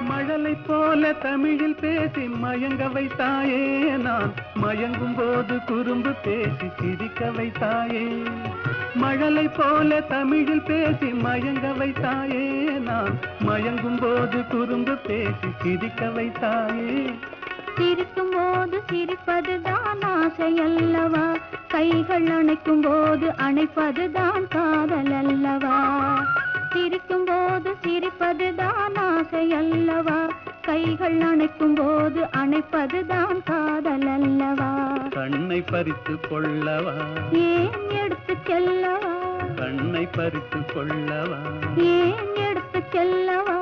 மழலை போல தமிழில் பேசி மயங்க வைத்தாயே, நான் மயங்கும் போது குறும்பு பேசி சிரிக்க வைத்தாயே. மழலை போல தமிழில் பேசி மயங்க வைத்தாயே, நான் மயங்கும் போது குறும்பு பேசி சிரிக்க வைத்தாயே. சிரிக்கும் போது சிரிப்பதுதான் ஆசை அல்லவா, கைகள் அணைக்கும் போது அணைப்பதுதான் காதல் அல்லவா. சிரிக்கும் போது சிரிப்பதுதான் ஆசை அல்லவா, கைகள் அணைக்கும் போது அணைப்பதுதான் காதல் அல்லவா. கண்ணை பறித்து கொள்ளவா, ஏன் எடுத்து செல்லவா, கண்ணை பறித்து கொள்ளவா, ஏன் எடுத்து செல்லவா.